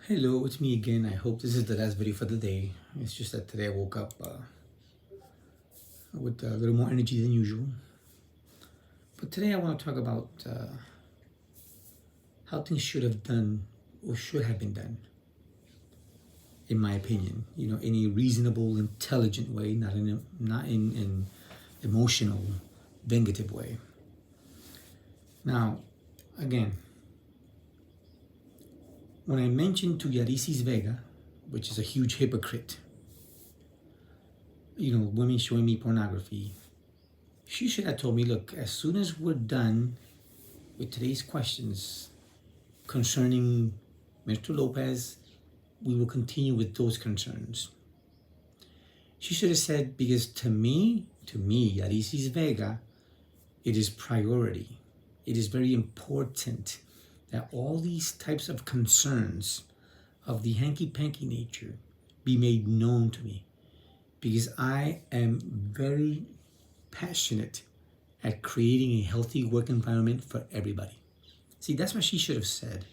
Hello, it's me again. I hope this is the last video for the day. It's just that today I woke up with a little more energy than usual. But today I want to talk about how things should have done or should have been done, in my opinion. In a reasonable, intelligent way, not in an emotional, vengative way. Now, again, when I mentioned to Yarisis Vega, which is a huge hypocrite, women showing me pornography, she should have told me, look, as soon as we're done with today's questions concerning Mr. Lopez, we will continue with those concerns. She should have said, because to me, Yarisis Vega, it is priority. It is very important that all these types of concerns of the hanky-panky nature be made known to me, because I am very passionate at creating a healthy work environment for everybody. See, that's what she should have said.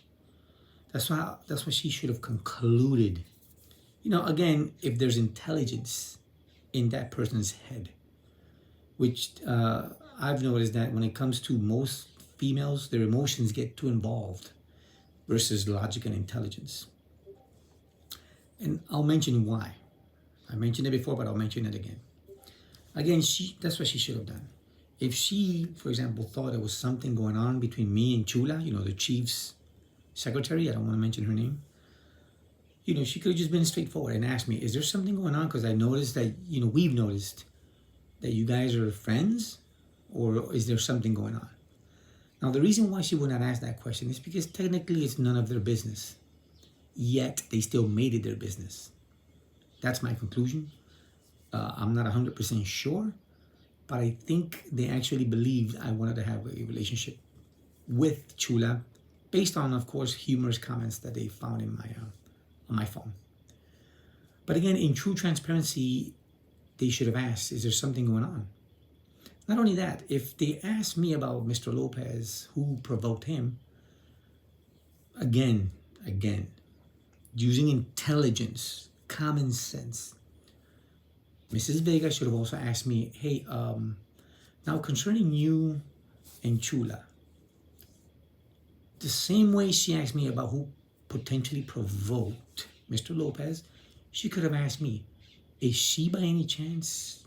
That's what she should have concluded. Again, if there's intelligence in that person's head, which I've noticed that when it comes to most females, their emotions get too involved versus logic and intelligence. And I'll mention why. I mentioned it before, but I'll mention it again. Again, that's what she should have done. If she, for example, thought there was something going on between me and Chula, the chief's secretary, I don't want to mention her name, she could have just been straightforward and asked me, is there something going on? Because I noticed that, we've noticed that you guys are friends, or is there something going on? Now, the reason why she would not ask that question is because technically it's none of their business. Yet, they still made it their business. That's my conclusion. I'm not 100% sure, but I think they actually believed I wanted to have a relationship with Chula based on, of course, humorous comments that they found in on my phone. But again, in true transparency, they should have asked, is there something going on? Not only that, if they asked me about Mr. Lopez, who provoked him, again, using intelligence, common sense, Mrs. Vega should have also asked me, hey, now concerning you and Chula, the same way she asked me about who potentially provoked Mr. Lopez, she could have asked me, is she by any chance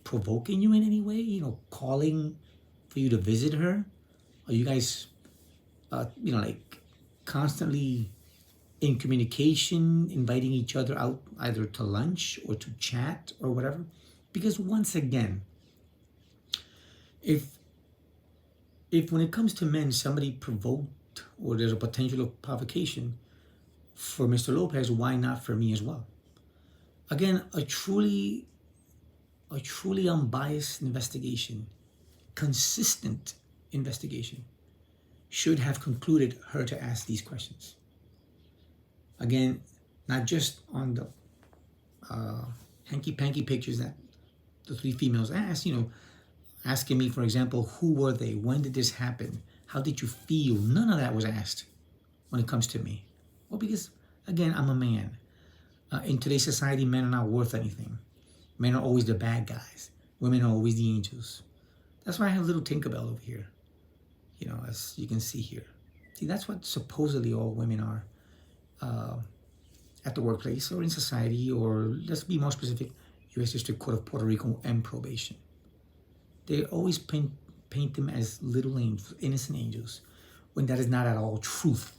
provoking you in any way, calling for you to visit her? Are you guys, like constantly in communication, inviting each other out either to lunch or to chat or whatever? Because once again, if when it comes to men, somebody provoked or there's a potential of provocation for Mr. Lopez, why not for me as well? Again, a truly unbiased investigation, consistent investigation, should have concluded her to ask these questions. Again, not just on the hanky-panky pictures that the three females asked, asking me, for example, who were they? When did this happen? How did you feel? None of that was asked when it comes to me. Well, because, again, I'm a man. In today's society, men are not worth anything. Men are always the bad guys. Women are always the angels. That's why I have a little Tinkerbell over here, as you can see here. See, that's what supposedly all women are at the workplace or in society, or let's be more specific, U.S. District Court of Puerto Rico and probation. They always paint them as little angels, innocent angels, when that is not at all truth.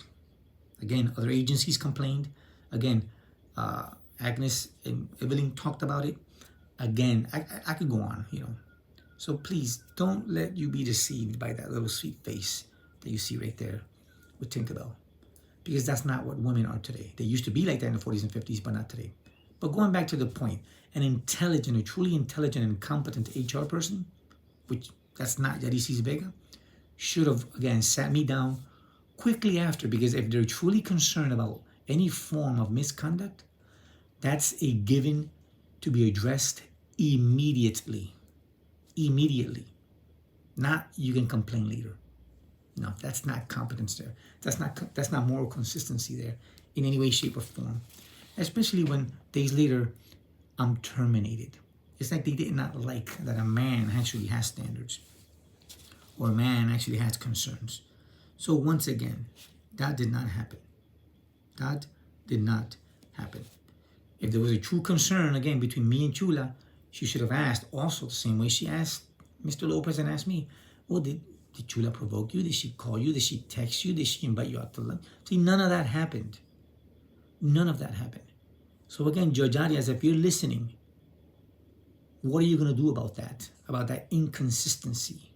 Again, other agencies complained. Again, Agnes and Evelyn talked about it. Again, I could go on, So please don't let you be deceived by that little sweet face that you see right there with Tinkerbell, because that's not what women are today. They used to be like that in the 40s and 50s, but not today. But going back to the point, a truly intelligent and competent HR person, which that's not Yarisis Vega, should have, again, sat me down quickly after, because if they're truly concerned about any form of misconduct, that's a given to be addressed immediately. Not you can complain later. No, that's not competence there. That's not moral consistency there in any way, shape, or form. Especially when days later I'm terminated. It's like they did not like that a man actually has standards or a man actually has concerns. So once again, that did not happen. That did not happen. If there was a true concern, again, between me and Chula, she should have asked also the same way she asked Mr. Lopez and asked me, well, did Chula provoke you? Did she call you? Did she text you? Did she invite you out to lunch? See, none of that happened. None of that happened. So again, Judge Arias, if you're listening, what are you going to do about that inconsistency?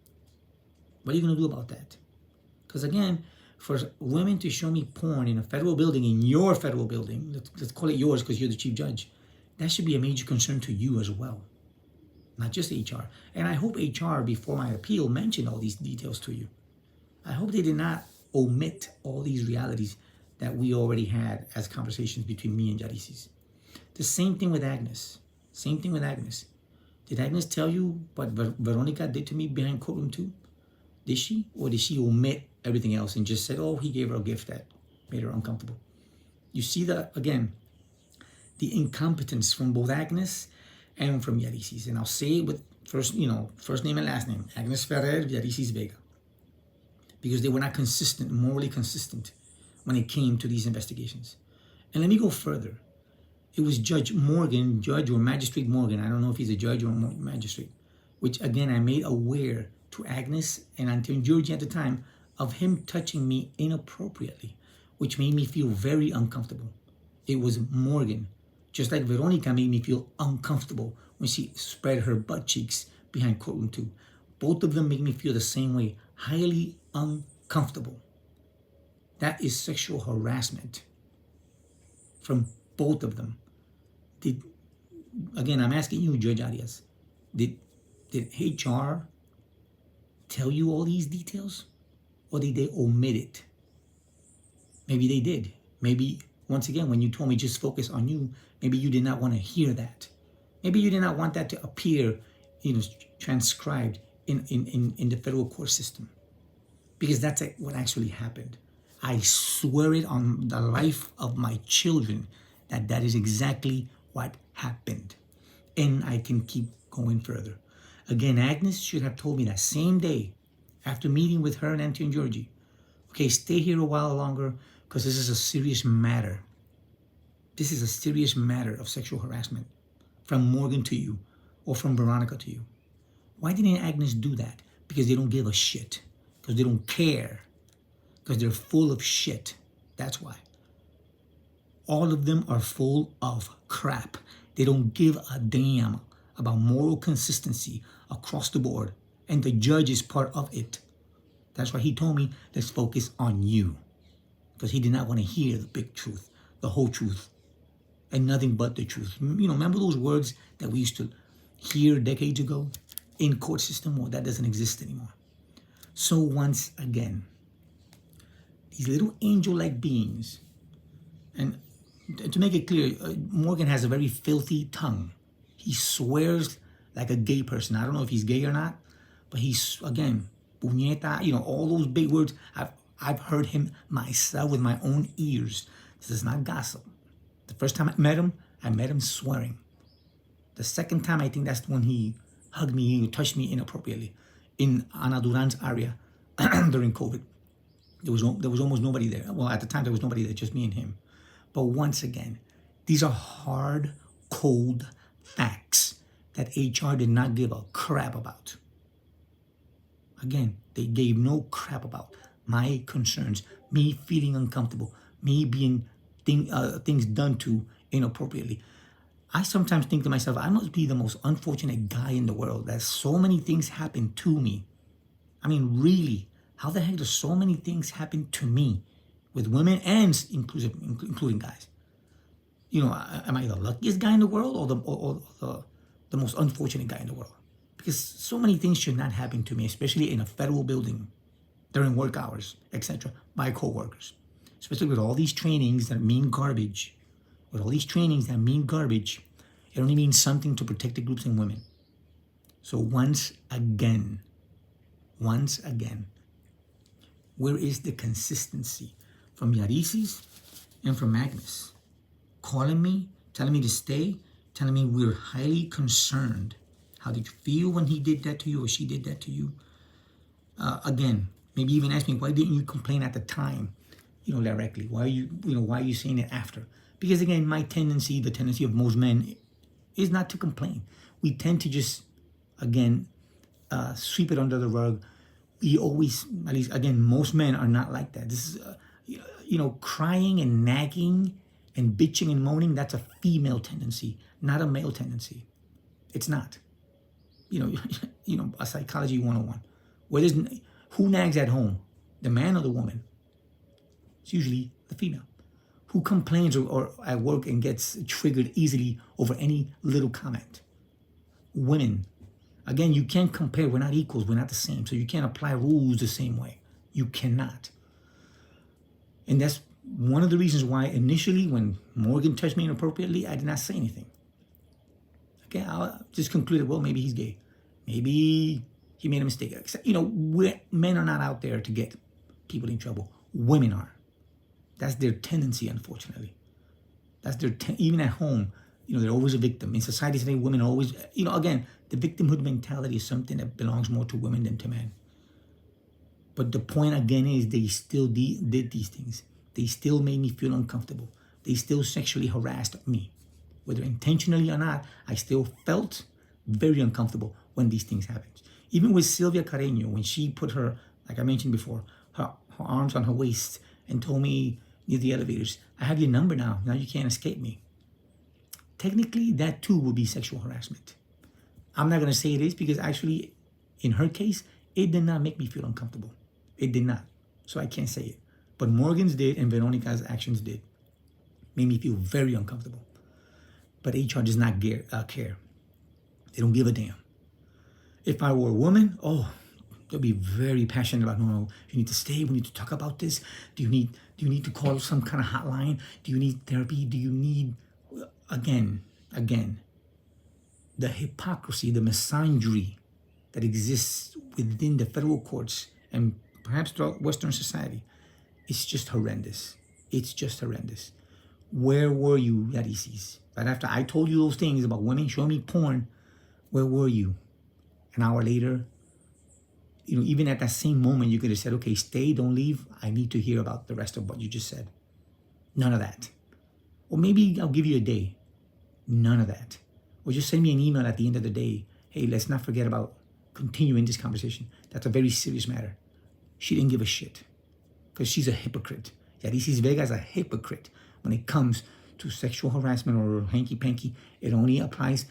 What are you going to do about that? Because again, for women to show me porn in a federal building, in your federal building, let's call it yours because you're the chief judge, that should be a major concern to you as well, not just HR. And I hope HR, before my appeal, mentioned all these details to you. I hope they did not omit all these realities that we already had as conversations between me and Yarisis. The same thing with Agnes. Same thing with Agnes. Did Agnes tell you what Veronica did to me behind courtroom 2? Did she? Or did she omit everything else and just said, oh, he gave her a gift that made her uncomfortable? You see that, again, the incompetence from both Agnes and from Yarisis. And I'll say it with first name and last name. Agnes Ferrer, Yarisis Vega. Because they were not consistent, morally consistent when it came to these investigations. And let me go further. It was Judge or Magistrate Morgan, I don't know if he's a judge or a magistrate, which again I made aware to Agnes and Antonio Georgie at the time of him touching me inappropriately, which made me feel very uncomfortable. It was Morgan, just like Veronica made me feel uncomfortable when she spread her butt cheeks behind courtroom 2. Both of them make me feel the same way, highly uncomfortable. That is sexual harassment from both of them. Again, I'm asking you, Judge Arias, did HR tell you all these details? Or did they omit it? Maybe they did. Maybe, once again, when you told me just focus on you, maybe you did not want to hear that. Maybe you did not want that to appear, transcribed in the federal court system. Because that's what actually happened. I swear it on the life of my children that is exactly what happened. And I can keep going further. Again, Agnes should have told me that same day, after meeting with her and Auntie and Georgie, okay, stay here a while longer because this is a serious matter. This is a serious matter of sexual harassment from Morgan to you or from Veronica to you. Why didn't Agnes do that? Because they don't give a shit. Because they don't care. Because they're full of shit. That's why. All of them are full of crap. They don't give a damn about moral consistency across the board. And the judge is part of it. That's why he told me, let's focus on you. Because he did not want to hear the big truth, the whole truth, and nothing but the truth. Remember those words that we used to hear decades ago in court system? Well, that doesn't exist anymore. So once again, these little angel-like beings, and to make it clear, Morgan has a very filthy tongue. He swears like a gay person. I don't know if he's gay or not, but he's, again, puñeta, all those big words. I've heard him myself with my own ears. This is not gossip. The first time I met him swearing. The second time, I think that's when he hugged me, he touched me inappropriately in Ana Duran's area during COVID. There was almost nobody there. Well, at the time, there was nobody there, just me and him. But once again, these are hard, cold facts that HR did not give a crap about. Again, they gave no crap about my concerns, me feeling uncomfortable, me being things done to inappropriately. I sometimes think to myself, I must be the most unfortunate guy in the world that so many things happen to me. I mean, really, how the heck do so many things happen to me with women and including guys? Am I the luckiest guy in the world or the most unfortunate guy in the world? Because so many things should not happen to me, especially in a federal building during work hours, etc., by coworkers. Especially with all these trainings that mean garbage. With all these trainings that mean garbage, it only means something to protected groups and women. So once again, Where is the consistency from Yarisis and from Agnes? Calling me, telling me to stay, telling me we're highly concerned. How did you feel when he did that to you or she did that to you? Again, maybe even ask me, why didn't you complain at the time, directly? Why are you saying it after? Because again, the tendency of most men is not to complain. We tend to just, again, sweep it under the rug. We always, at least, again, most men are not like that. This is, crying and nagging and bitching and moaning, that's a female tendency, not a male tendency. It's not. A psychology 101. Who nags at home? The man or the woman? It's usually the female. Who complains or at work and gets triggered easily over any little comment? Women. Again, you can't compare. We're not equals. We're not the same. So you can't apply rules the same way. You cannot. And that's one of the reasons why initially when Morgan touched me inappropriately, I did not say anything. Okay, I just concluded, well, maybe he's gay. Maybe he made a mistake. Men are not out there to get people in trouble. Women are. That's their tendency, unfortunately. That's their even at home, they're always a victim. In society today, women are always, again, the victimhood mentality is something that belongs more to women than to men. But the point again is they still did these things. They still made me feel uncomfortable. They still sexually harassed me. Whether intentionally or not, I still felt very uncomfortable when these things happened. Even with Sylvia Carreño, when she put her, like I mentioned before, her arms on her waist and told me near the elevators, I have your number now. Now you can't escape me. Technically, that too would be sexual harassment. I'm not going to say it is because actually, in her case, it did not make me feel uncomfortable. It did not. So I can't say it. But Morgan's did and Veronica's actions did. Made me feel very uncomfortable. But HR does not care. They don't give a damn. If I were a woman, they'll be very passionate about, no, you need to stay. We need to talk about this. Do you need to call some kind of hotline? Do you need therapy? Do you need, again, the hypocrisy, the misandry that exists within the federal courts and perhaps throughout Western society, it's just horrendous. It's just horrendous. Where were you, Yarisis? Right after I told you those things about women showing me porn, where were you? An hour later, even at that same moment, you could have said, okay, stay, don't leave. I need to hear about the rest of what you just said. None of that. Or maybe I'll give you a day. None of that. Or just send me an email at the end of the day. Hey, let's not forget about continuing this conversation. That's a very serious matter. She didn't give a shit because she's a hypocrite. Yarisis Vega is a hypocrite when it comes to sexual harassment or hanky-panky. It only applies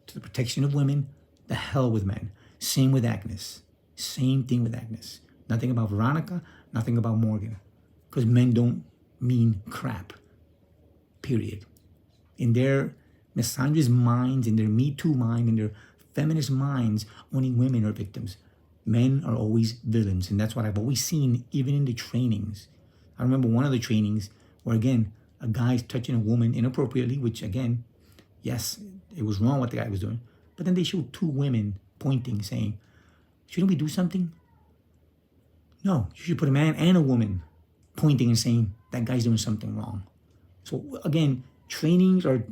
to the protection of women. The hell with men. Same with Agnes. Same thing with Agnes. Nothing about Veronica, nothing about Morgan. Because men don't mean crap. Period. In their misandrist minds, in their Me Too mind, in their feminist minds, only women are victims. Men are always villains. And that's what I've always seen, even in the trainings. I remember one of the trainings where, again, a guy's touching a woman inappropriately, which, again, yes, it was wrong what the guy was doing. But then they showed two women pointing, saying, shouldn't we do something? No, you should put a man and a woman pointing and saying, that guy's doing something wrong. So, again, trainings are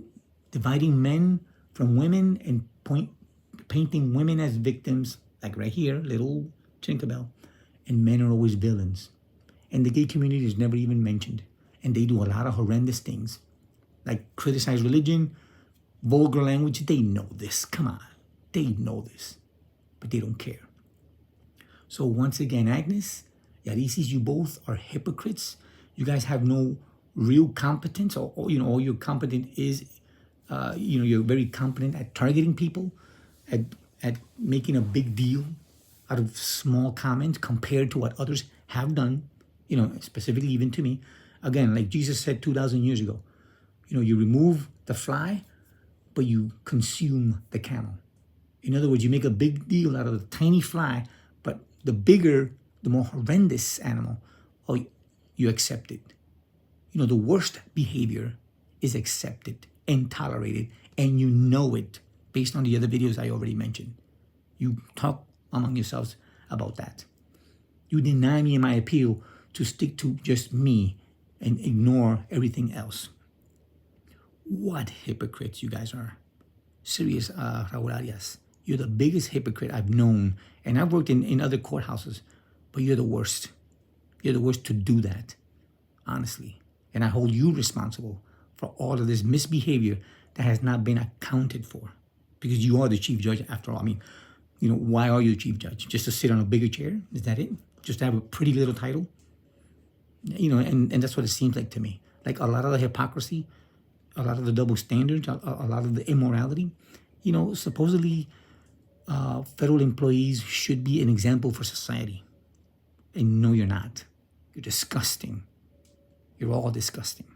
dividing men from women and painting women as victims, like right here, little Tinkerbell, and men are always villains. And the gay community is never even mentioned. And they do a lot of horrendous things, like criticize religion, vulgar language. They know this. Come on. They know this. But they don't care. So once again, Agnes, Yarisis, you both are hypocrites. You guys have no real competence. Or all you're competent is, you're very competent at targeting people, at making a big deal out of small comments compared to what others have done, specifically even to me. Again, like Jesus said 2,000 years ago, you remove the fly, but you consume the camel. In other words, you make a big deal out of the tiny fly, but the bigger, the more horrendous animal, you accept it. The worst behavior is accepted and tolerated, and you know it based on the other videos I already mentioned. You talk among yourselves about that. You deny me my appeal to stick to just me and ignore everything else. What hypocrites you guys are. Serious, Raul Arias. You're the biggest hypocrite I've known. And I've worked in other courthouses, but you're the worst. You're the worst to do that, honestly. And I hold you responsible for all of this misbehavior that has not been accounted for. Because you are the chief judge after all. I mean, why are you chief judge? Just to sit on a bigger chair? Is that it? Just to have a pretty little title? And that's what it seems like to me. Like a lot of the hypocrisy, a lot of the double standards, a lot of the immorality. Supposedly federal employees should be an example for society. And no, you're not. You're disgusting. You're all disgusting.